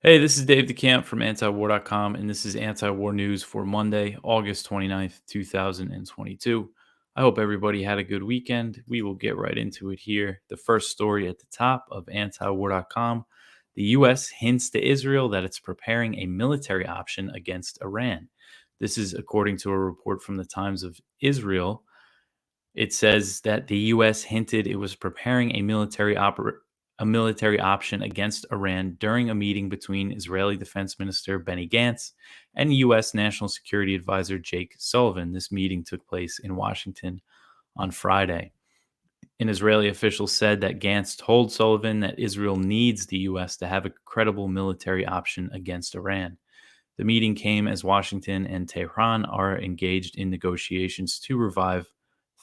Hey, this is Dave DeCamp from antiwar.com, and this is anti-war news for Monday, August 29th, 2022. I hope everybody had a good weekend. We will get right into it here. The first story at the top of antiwar.com: the U.S. hints to Israel that it's preparing a military option against Iran. This is according to a report from the Times of Israel. It says that the U.S. hinted it was preparing a military option against Iran during a meeting between Israeli Defense Minister Benny Gantz and U.S. National Security Advisor Jake Sullivan. This meeting took place in Washington on Friday. An Israeli official said that Gantz told Sullivan that Israel needs the U.S. to have a credible military option against Iran. The meeting came as Washington and Tehran are engaged in negotiations to revive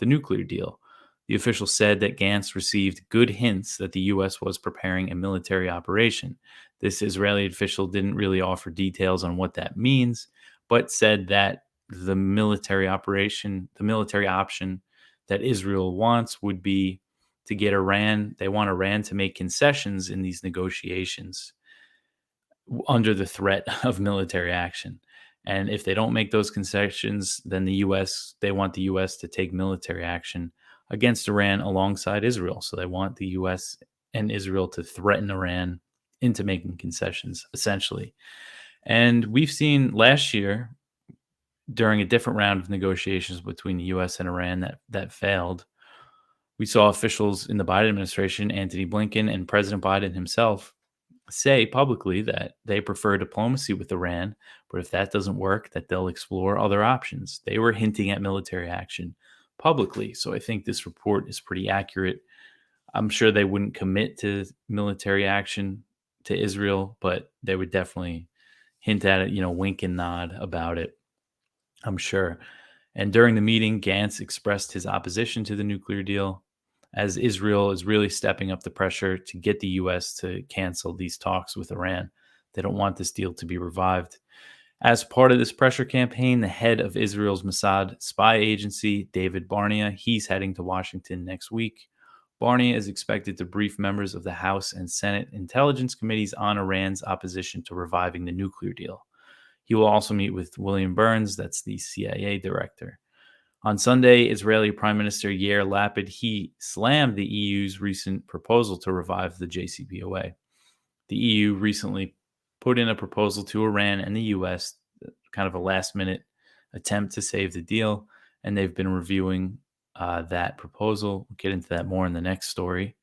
the nuclear deal. The official said that Gantz received good hints that the U.S. was preparing a military operation. This Israeli official didn't really offer details on what that means, but said that the military option that Israel wants would be to get Iran, they want Iran to make concessions in these negotiations under the threat of military action. And if they don't make those concessions, then they want the US to take military action against Iran alongside Israel. So they want the US and Israel to threaten Iran into making concessions, essentially. And we've seen last year, during a different round of negotiations between the US and Iran that failed, we saw officials in the Biden administration, Antony Blinken and President Biden himself, say publicly that they prefer diplomacy with Iran, but if that doesn't work, that they'll explore other options. They were hinting at military action publicly. So I think this report is pretty accurate. I'm sure they wouldn't commit to military action to Israel, but they would definitely hint at it, wink and nod about it, I'm sure. And during the meeting, Gantz expressed his opposition to the nuclear deal, as Israel is really stepping up the pressure to get the U.S. to cancel these talks with Iran. They don't want this deal to be revived. As part of this pressure campaign, the head of Israel's Mossad spy agency, David Barnea, he's heading to Washington next week. Barnea is expected to brief members of the House and Senate Intelligence Committees on Iran's opposition to reviving the nuclear deal. He will also meet with William Burns, that's the CIA director. On Sunday, Israeli Prime Minister Yair Lapid, he slammed the EU's recent proposal to revive the JCPOA. The EU recently put in a proposal to Iran and the US, kind of a last-minute attempt to save the deal, and they've been reviewing that proposal. We'll get into that more in the next story.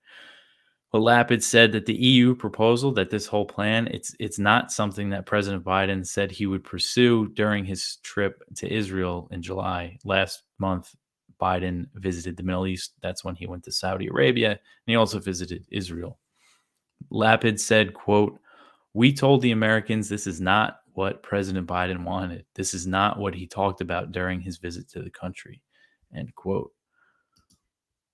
But Lapid said that the EU proposal, that this whole plan, it's not something that President Biden said he would pursue during his trip to Israel in July. Last month, Biden visited the Middle East. That's when he went to Saudi Arabia, and he also visited Israel. Lapid said, quote, "We told the Americans this is not what President Biden wanted. This is not what he talked about during his visit to the country," end quote.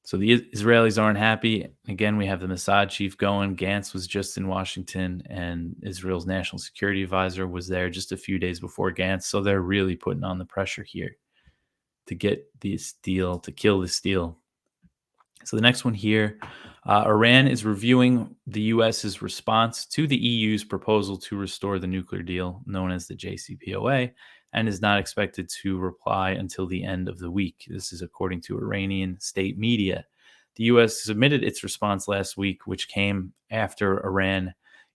So the Israelis aren't happy. Again, we have the Mossad chief going. Gantz was just in Washington, and Israel's national security advisor was there just a few days before Gantz. So they're really putting on the pressure here to get this deal, to kill this deal. So the next one here, Iran is reviewing the U.S.'s response to the EU's proposal to restore the nuclear deal known as the JCPOA, and is not expected to reply until the end of the week. This is according to Iranian state media. The U.S. submitted its response last week, which came after Iran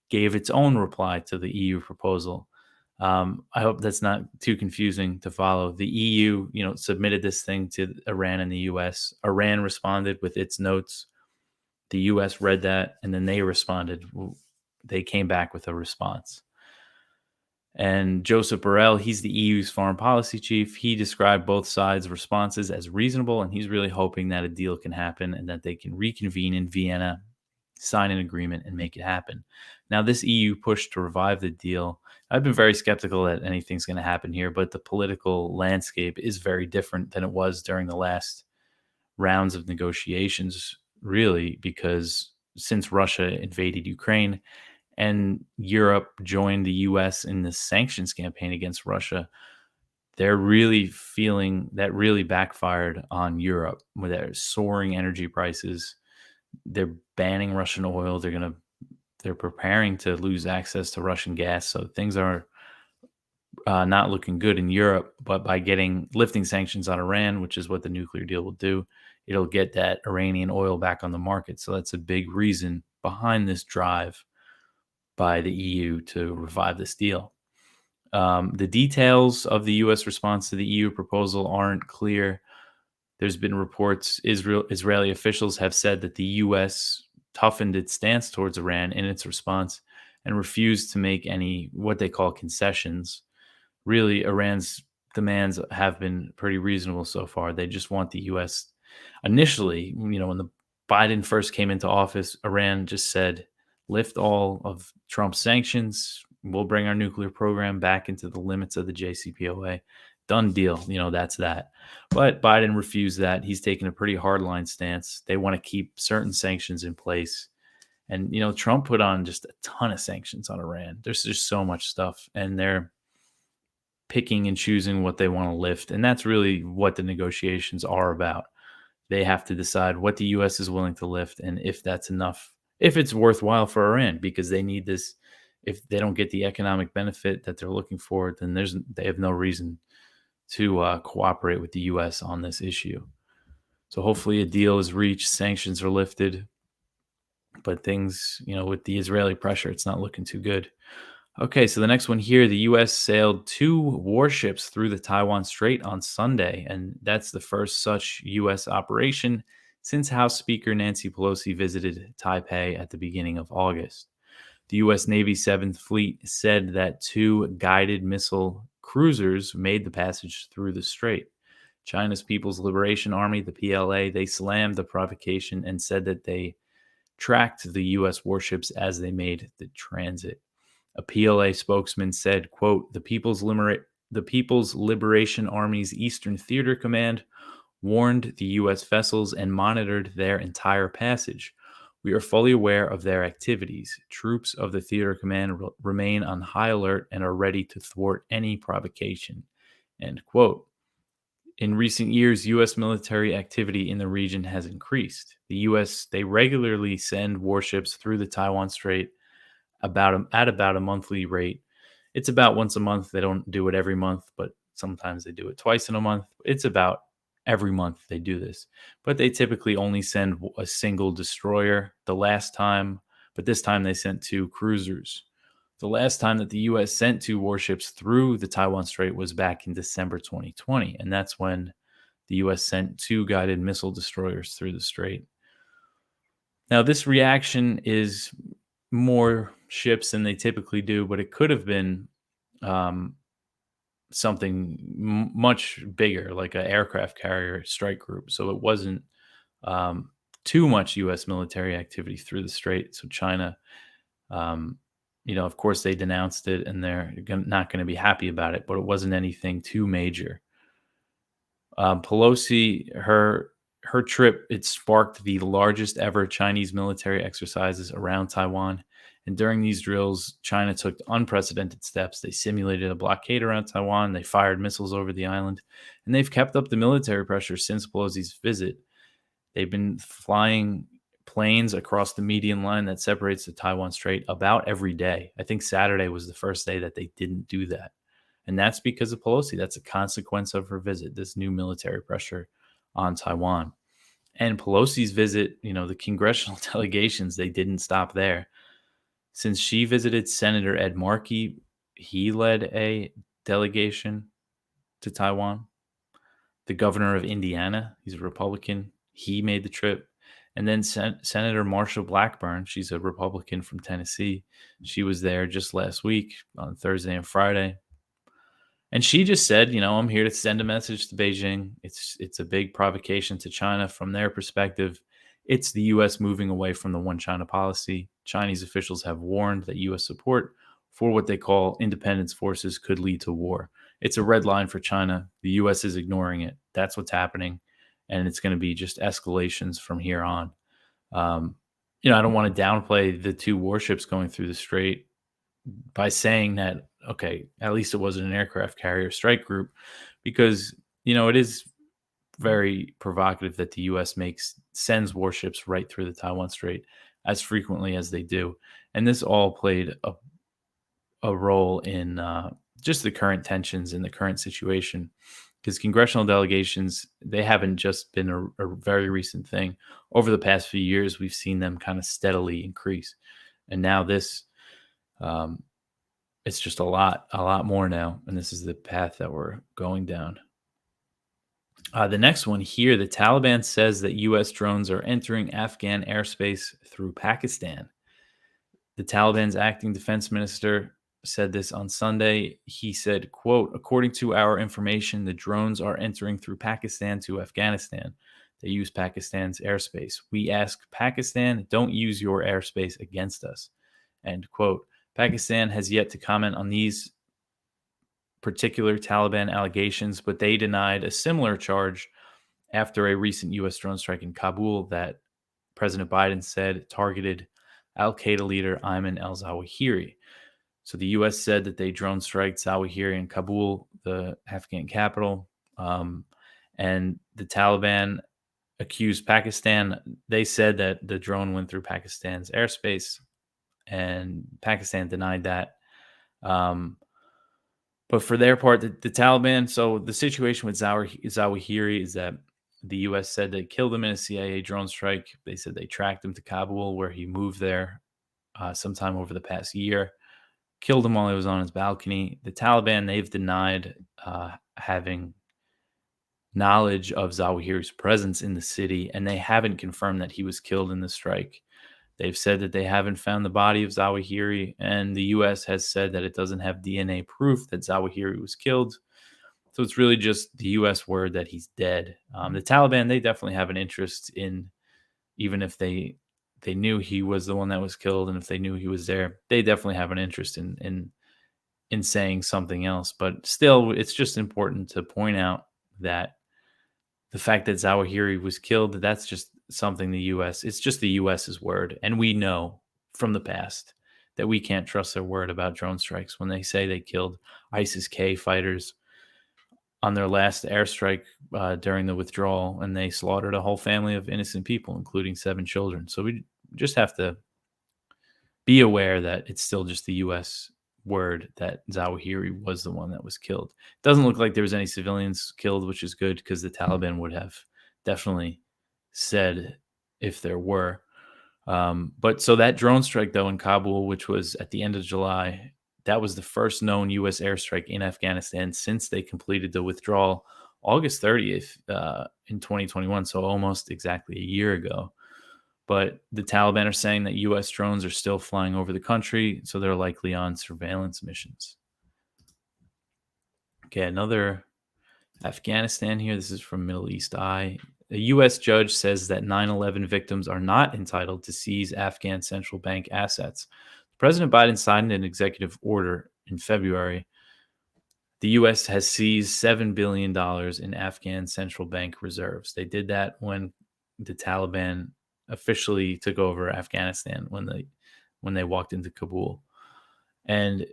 gave its own reply to the EU proposal. I hope that's not too confusing to follow. The EU, submitted this thing to Iran and the U.S. Iran responded with its notes. The U.S. read that, and then they responded. They came back with a response. And Joseph Borrell, he's the EU's foreign policy chief. He described both sides' responses as reasonable, and he's really hoping that a deal can happen and that they can reconvene in Vienna, sign an agreement, and make it happen. Now, this EU push to revive the deal, I've been very skeptical that anything's going to happen here, but the political landscape is very different than it was during the last rounds of negotiations, really, because since Russia invaded Ukraine and Europe joined the U.S. in the sanctions campaign against Russia, they're really feeling that really backfired on Europe with their soaring energy prices. They're banning Russian oil. They're going to they're preparing to lose access to Russian gas. So things are not looking good in Europe. But by lifting sanctions on Iran, which is what the nuclear deal will do, it'll get that Iranian oil back on the market. So that's a big reason behind this drive by the EU to revive this deal. The details of the U.S. response to the EU proposal aren't clear. There's been reports Israeli officials have said that the U.S. toughened its stance towards Iran in its response and refused to make any what they call concessions. Really, Iran's demands have been pretty reasonable so far. They just want the U.S. Initially, when the Biden first came into office, Iran just said, lift all of Trump's sanctions. We'll bring our nuclear program back into the limits of the JCPOA. Done deal. That's that. But Biden refused that. He's taken a pretty hardline stance. They want to keep certain sanctions in place. And, Trump put on just a ton of sanctions on Iran. There's just so much stuff. And they're picking and choosing what they want to lift. And that's really what the negotiations are about. They have to decide what the U.S. is willing to lift and if that's enough, if it's worthwhile for Iran, because they need this. If they don't get the economic benefit that they're looking for, then they have no reason to cooperate with the U.S. on this issue. So hopefully a deal is reached, sanctions are lifted, but things, with the Israeli pressure, it's not looking too good. Okay, so the next one here, the U.S. sailed 2 warships through the Taiwan Strait on Sunday, and that's the first such U.S. operation since House Speaker Nancy Pelosi visited Taipei at the beginning of August. The U.S. Navy 7th Fleet said that 2 guided missile cruisers made the passage through the strait. China's People's Liberation Army, the PLA, they slammed the provocation and said that they tracked the U.S. warships as they made the transit. A PLA spokesman said, quote, the People's Liberation Army's Eastern Theater Command warned the U.S. vessels and monitored their entire passage. We are fully aware of their activities. Troops of the Theater Command remain on high alert and are ready to thwart any provocation, end quote. In recent years, U.S. military activity in the region has increased. The U.S., they regularly send warships through the Taiwan Strait at about a monthly rate. It's about once a month. They don't do it every month, but sometimes they do it twice in a month. It's about every month they do this. But they typically only send a single destroyer but this time they sent 2 cruisers. The last time that the U.S. sent 2 warships through the Taiwan Strait was back in December 2020, and that's when the U.S. sent 2 guided missile destroyers through the strait. Now, this reaction is more ships than they typically do, but it could have been something much bigger, like an aircraft carrier strike group. So it wasn't too much U.S. military activity through the strait. So China, of course, they denounced it, and they're not going to be happy about it, but it wasn't anything too major. Pelosi, her trip, it sparked the largest ever Chinese military exercises around Taiwan. And during these drills, China took unprecedented steps. They simulated a blockade around Taiwan. They fired missiles over the island. And they've kept up the military pressure since Pelosi's visit. They've been flying planes across the median line that separates the Taiwan Strait about every day. I think Saturday was the first day that they didn't do that. And that's because of Pelosi. That's a consequence of her visit, this new military pressure on Taiwan. And Pelosi's visit, the congressional delegations, they didn't stop there. Since she visited, Senator Ed Markey, he led a delegation to Taiwan. The governor of Indiana, he's a Republican, he made the trip. And then Senator Marsha Blackburn, she's a Republican from Tennessee. She was there just last week on Thursday and Friday. And she just said, I'm here to send a message to Beijing. It's a big provocation to China from their perspective. It's the U.S. moving away from the one China policy. Chinese officials have warned that U.S. support for what they call independence forces could lead to war. It's a red line for China. The U.S. is ignoring it. That's what's happening. And it's going to be just escalations from here on. I don't want to downplay the 2 warships going through the strait by saying that, okay, at least it wasn't an aircraft carrier strike group, because, it is very provocative that the U.S. sends warships right through the Taiwan Strait as frequently as they do. And this all played a role in just the current tensions in the current situation, because congressional delegations, they haven't just been a very recent thing. Over the past few years, we've seen them kind of steadily increase, and now this, um, it's just a lot more now, and this is the path that we're going down. The next one here, the Taliban says that U.S. drones are entering Afghan airspace through Pakistan. The Taliban's acting defense minister said this on Sunday. He said, quote, according to our information, the drones are entering through Pakistan to Afghanistan. They use Pakistan's airspace. We ask Pakistan, don't use your airspace against us, end quote. Pakistan has yet to comment on these particular Taliban allegations, but they denied a similar charge after a recent U.S. drone strike in Kabul that President Biden said targeted Al Qaeda leader Ayman al Zawahiri. So the U.S. said that they drone strike Zawahiri in Kabul, the Afghan capital, and the Taliban accused Pakistan. They said that the drone went through Pakistan's airspace, and Pakistan denied that. But for their part, the Taliban, so the situation with Zawahiri is that the U.S. said they killed him in a CIA drone strike. They said they tracked him to Kabul, where he moved there sometime over the past year, killed him while he was on his balcony. The Taliban, they've denied having knowledge of Zawahiri's presence in the city, and they haven't confirmed that he was killed in the strike. They've said that they haven't found the body of Zawahiri, and the U.S. has said that it doesn't have DNA proof that Zawahiri was killed. So it's really just the U.S. word that he's dead. The Taliban, they definitely have an interest in, even if they knew he was the one that was killed, and if they knew he was there, they definitely have an interest in saying something else. But still, it's just important to point out that the fact that Zawahiri was killed, that's just something it's just the US's word. And we know from the past that we can't trust their word about drone strikes. When they say they killed ISIS-K fighters on their last airstrike during the withdrawal, and they slaughtered a whole family of innocent people, including 7 children. So we just have to be aware that it's still just the U.S. word that Zawahiri was the one that was killed. It doesn't look like there was any civilians killed, which is good, because the Taliban would have definitely said if there were. But so that drone strike, though, in Kabul, which was at the end of July, that was the first known U.S. airstrike in Afghanistan since they completed the withdrawal August 30th in 2021, so almost exactly a year ago. But the Taliban are saying that U.S. drones are still flying over the country, so they're likely on surveillance missions. Okay, another Afghanistan here. This is from Middle East Eye. A U.S. judge says that 9/11 victims are not entitled to seize Afghan Central Bank assets. President Biden signed an executive order in February. The U.S. has seized $7 billion in Afghan Central Bank reserves. They did that when the Taliban officially took over Afghanistan, when they walked into Kabul. And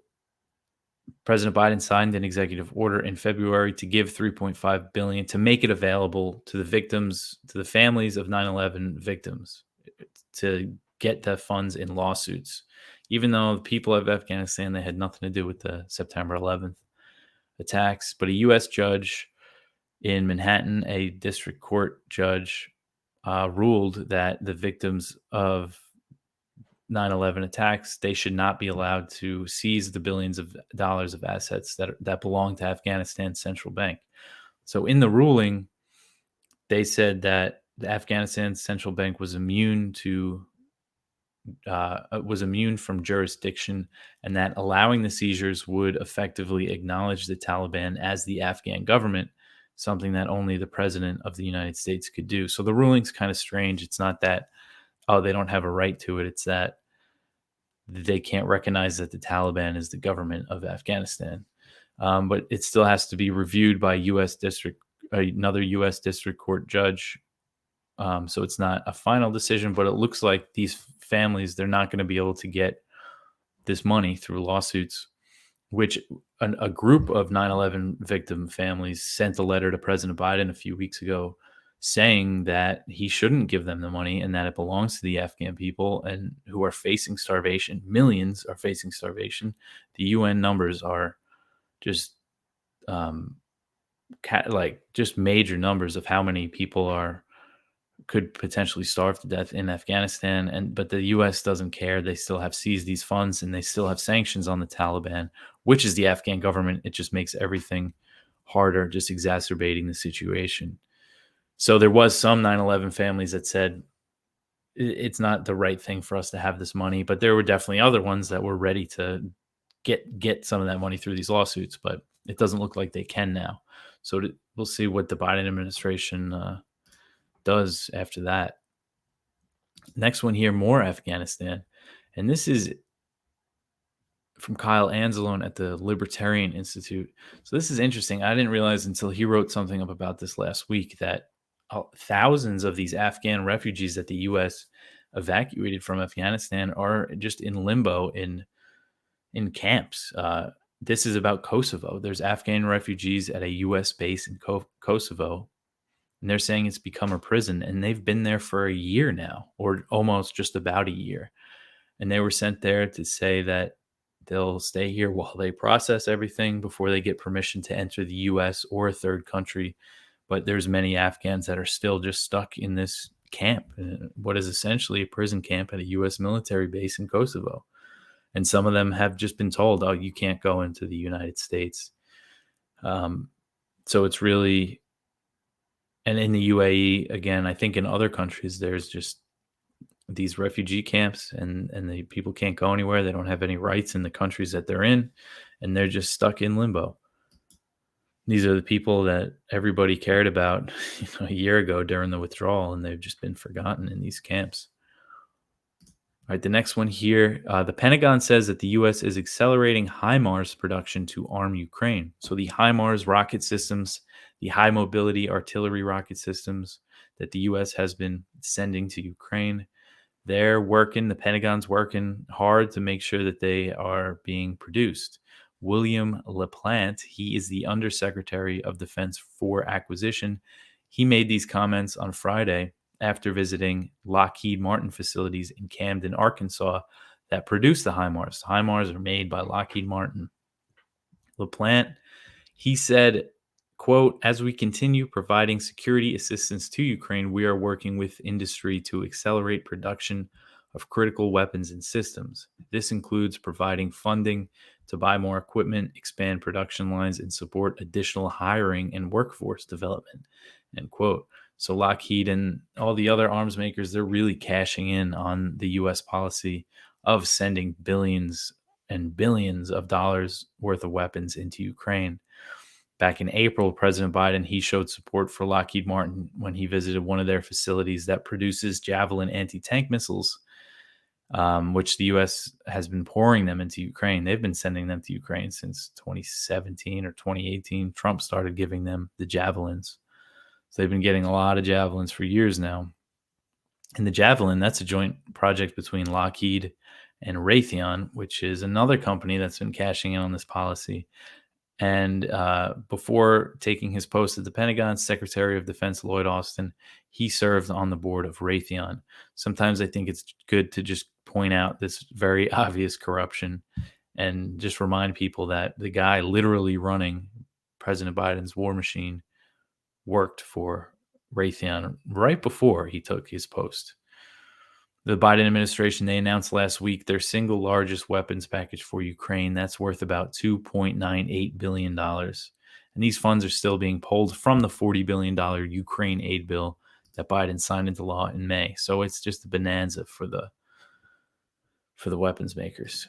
President Biden signed an executive order in February to give $3.5 billion to make it available to the victims, to the families of 9/11 victims, to get the funds in lawsuits. Even though the people of Afghanistan, they had nothing to do with the September 11th attacks, but a U.S. judge in Manhattan, a district court judge, ruled that the victims of 9/11 attacks, they should not be allowed to seize the billions of dollars of assets that belong to Afghanistan's central bank. So in the ruling, they said that the Afghanistan central bank was immune from jurisdiction, and that allowing the seizures would effectively acknowledge the Taliban as the Afghan government, something that only the president of the United States could do. So the ruling's kind of strange. It's not that, oh, they don't have a right to it. It's that they can't recognize that the Taliban is the government of Afghanistan. But it still has to be reviewed by another U.S. district court judge. So it's not a final decision, but it looks like these families, they're not going to be able to get this money through lawsuits, which a group of 9/11 victim families sent a letter to President Biden a few weeks ago saying that he shouldn't give them the money and that it belongs to the Afghan people and who are facing starvation. Millions are facing starvation. The UN numbers are just um, like just major numbers of how many people could potentially starve to death in Afghanistan. And but the US doesn't care. They still have seized these funds and they still have sanctions on the Taliban, which is the Afghan government. It just makes everything harder, just exacerbating the situation. So there was some 9/11 families that said it's not the right thing for us to have this money, but there were definitely other ones that were ready to get some of that money through these lawsuits, but it doesn't look like they can now. So we'll see what the Biden administration does after that. Next one here, more Afghanistan. And this is from Kyle Anzalone at the Libertarian Institute. So this is interesting. I didn't realize until he wrote something up about this last week that thousands of these Afghan refugees that the U.S. evacuated from Afghanistan are just in limbo in camps. This is about Kosovo. There's Afghan refugees at a U.S. base in Kosovo, and they're saying it's become a prison, and they've been there for a year now, or almost just about a year. And they were sent there to say that they'll stay here while they process everything before they get permission to enter the U.S. or a third country. But there's many Afghans that are still just stuck in this camp, what is essentially a prison camp at a U.S. military base in Kosovo. And some of them have just been told, oh, you can't go into the United States. So it's really, and in the UAE, again, I think in other countries, there's just these refugee camps and the people can't go anywhere. They don't have any rights in the countries that they're in, and they're just stuck in limbo. These are the people that everybody cared about a year ago during the withdrawal, and they've just been forgotten in these camps. All right, the next one here. The Pentagon says that the U.S. is accelerating Highmars production to arm Ukraine. So the Highmars rocket systems, the high mobility artillery rocket systems that the U.S. has been sending to Ukraine, they're working, the Pentagon's working hard to make sure that they are being produced. William LaPlante, he is the Undersecretary of Defense for Acquisition. He made these comments on Friday after visiting Lockheed Martin facilities in Camden, Arkansas, that produce the Highmars. The Highmars are made by Lockheed Martin. LaPlante, he said, quote, as we continue providing security assistance to Ukraine, we are working with industry to accelerate production of critical weapons and systems. This includes providing funding to buy more equipment, expand production lines, and support additional hiring and workforce development, end quote. So Lockheed and all the other arms makers, they're really cashing in on the U.S. policy of sending billions and billions of dollars worth of weapons into Ukraine. Back in April, President Biden, he showed support for Lockheed Martin when he visited one of their facilities that produces Javelin anti-tank missiles, which the U.S. has been pouring them into Ukraine. They've been sending them to Ukraine since 2017 or 2018. Trump started giving them the Javelins. So they've been getting a lot of Javelins for years now. And the Javelin, that's a joint project between Lockheed and Raytheon, which is another company that's been cashing in on this policy. And before taking his post at the Pentagon, Secretary of Defense Lloyd Austin, he served on the board of Raytheon. Sometimes I think it's good to just point out this very obvious corruption and just remind people that the guy literally running President Biden's war machine worked for Raytheon right before he took his post. The Biden administration, they announced last week their single largest weapons package for Ukraine. That's worth about $2.98 billion. And these funds are still being pulled from the $40 billion Ukraine aid bill that Biden signed into law in May. So it's just a bonanza for the weapons makers.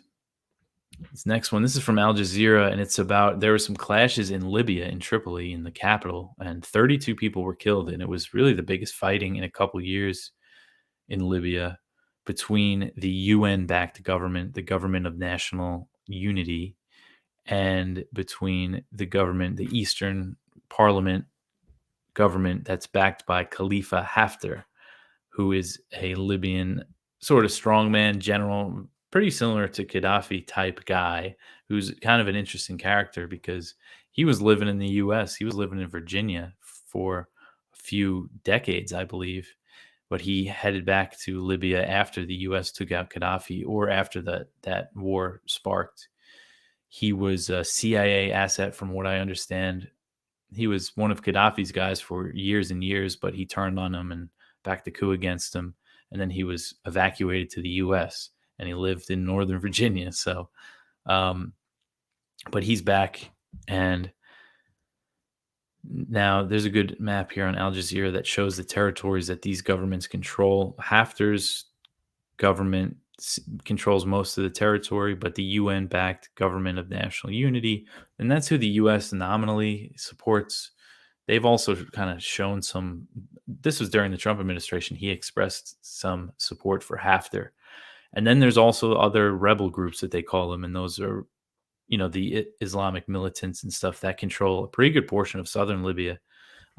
This next one, this is from Al Jazeera, and it's about there were some clashes in Libya, in Tripoli, in the capital, and 32 people were killed. And it was really the biggest fighting in a couple years in Libya between the UN-backed government, the government of national unity, and between the government, the Eastern Parliament government that's backed by Khalifa Haftar, who is a Libyan sort of strongman general, pretty similar to Gaddafi type guy, who's kind of an interesting character because he was living in the U.S. He was living in Virginia for a few decades, I believe. But he headed back to Libya after the U.S. took out Gaddafi, or after that war sparked. He was a CIA asset, from what I understand. He was one of Gaddafi's guys for years and years, but he turned on him and backed the coup against him. And then he was evacuated to the U.S. and he lived in Northern Virginia. So, um, but he's back, and now there's a good map here on Al Jazeera that shows the territories that these governments control. Haftar's government controls most of the territory, but the UN-backed Government of National Unity, and that's who the U.S. nominally supports. They've also kind of shown some. This was during the Trump administration. He expressed some support for Haftar, and then there's also other rebel groups that they call them, and those are, the Islamic militants and stuff that control a pretty good portion of southern Libya.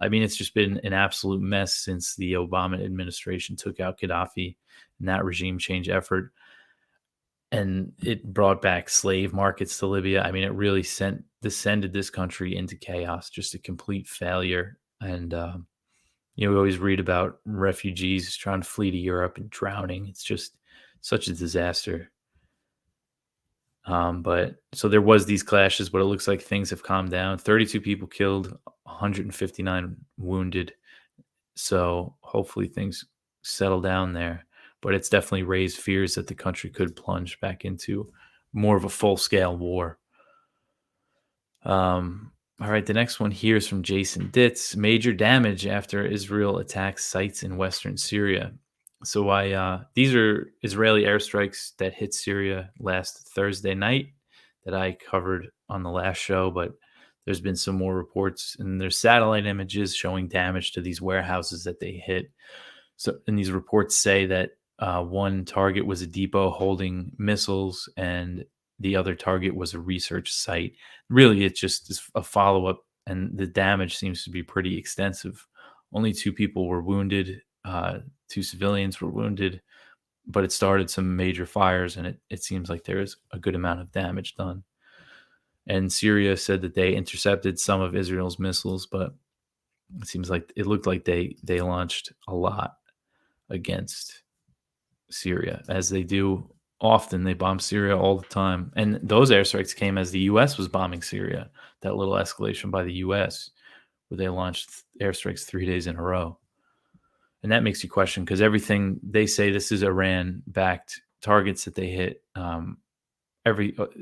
I mean, it's just been an absolute mess since the Obama administration took out Gaddafi and that regime change effort. And it brought back slave markets to Libya. I mean, it really descended this country into chaos, just a complete failure. And, we always read about refugees trying to flee to Europe and drowning. It's just such a disaster. But so there was these clashes, but it looks like things have calmed down. 32 people killed, 159 wounded. So hopefully things settle down there. But it's definitely raised fears that the country could plunge back into more of a full scale war. All right, the next one here is from Jason Ditz. Major damage after Israel attacks sites in western Syria. So these are Israeli airstrikes that hit Syria last Thursday night that I covered on the last show, but there's been some more reports, and there's satellite images showing damage to these warehouses that they hit. So, and these reports say that one target was a depot holding missiles, and the other target was a research site. Really, it's just a follow-up, and the damage seems to be pretty extensive. Only 2 people were wounded. 2 civilians were wounded, but it started some major fires, and it seems like there is a good amount of damage done. And Syria said that they intercepted some of Israel's missiles, but it seems like it looked like they launched a lot against Syria, as they do often. They bomb Syria all the time. And those airstrikes came as the U.S. was bombing Syria, that little escalation by the U.S., where they launched airstrikes 3 days in a row. And that makes you question, because everything they say, this is Iran-backed targets that they hit.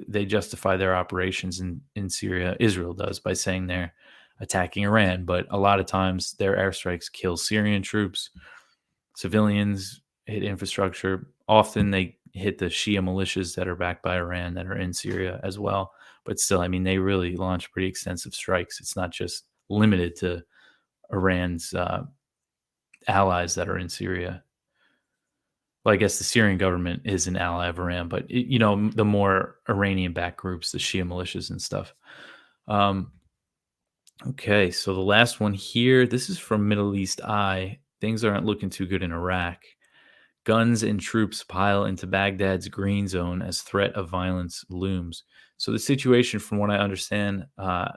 They justify their operations in Syria. Israel does, by saying they're attacking Iran, but a lot of times their airstrikes kill Syrian troops, civilians, hit infrastructure. Often they hit the Shia militias that are backed by Iran that are in Syria as well. But still, I mean, they really launch pretty extensive strikes. It's not just limited to Iran's allies that are in Syria. Well, I guess the Syrian government is an ally of Iran, but the more Iranian-backed groups, the Shia militias and stuff. Okay, so the last one here, this is from Middle East Eye. Things aren't looking too good in Iraq. Guns and troops pile into Baghdad's green zone as threat of violence looms. So the situation, from what I understand,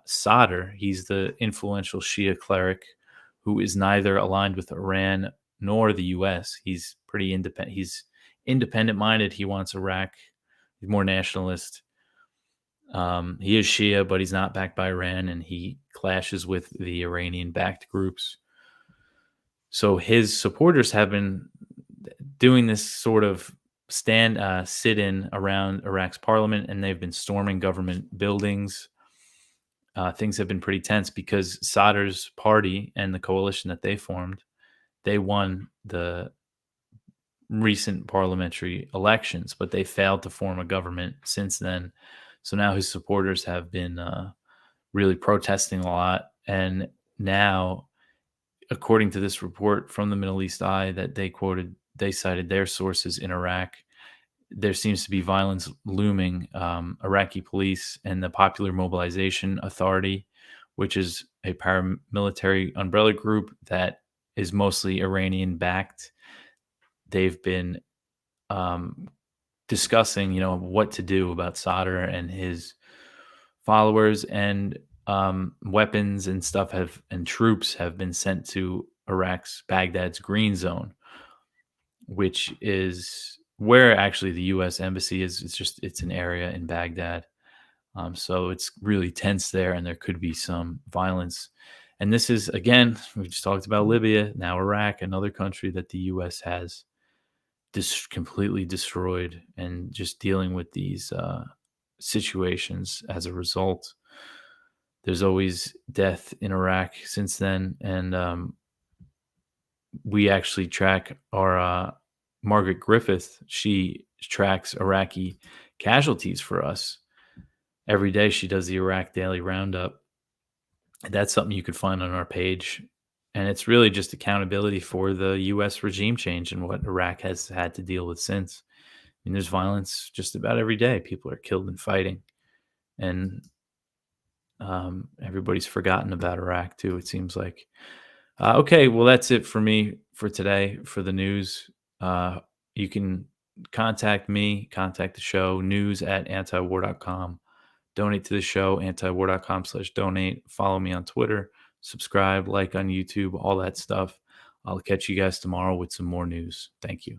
Sadr, he's the influential Shia cleric who is neither aligned with Iran nor the U.S. He's pretty independent. He's independent-minded. He wants Iraq. He's more nationalist. He is Shia, but he's not backed by Iran, and he clashes with the Iranian-backed groups. So his supporters have been doing this sort of sit-in around Iraq's parliament, and they've been storming government buildings. Things have been pretty tense because Sadr's party and the coalition that they formed, they won the recent parliamentary elections, but they failed to form a government since then. So now his supporters have been really protesting a lot. And now, according to this report from the Middle East Eye that they quoted, they cited their sources in Iraq, there seems to be violence looming. Iraqi police and the Popular Mobilization Authority, which is a paramilitary umbrella group that is mostly Iranian-backed, they've been discussing, what to do about Sadr and his followers, and weapons and stuff and troops have been sent to Iraq's Baghdad's green zone, which is where actually the U.S. embassy is. It's an area in Baghdad, so it's really tense there, and there could be some violence. And this is again, we just talked about Libya, now Iraq, another country that the U.S. has completely destroyed, and just dealing with these situations as a result. There's always death in Iraq since then, and we actually track our Margaret Griffith. She tracks Iraqi casualties for us every day. She does the Iraq Daily Roundup. That's something you could find on our page, and it's really just accountability for the U.S. regime change and what Iraq has had to deal with since. I mean, there's violence just about every day. People are killed in fighting, and everybody's forgotten about Iraq too. It seems like. Okay, well, that's it for me for today for the news. You can contact me, contact the show, news@antiwar.com. Donate to the show, antiwar.com/donate. Follow me on Twitter, subscribe, like on YouTube, all that stuff. I'll catch you guys tomorrow with some more news. Thank you.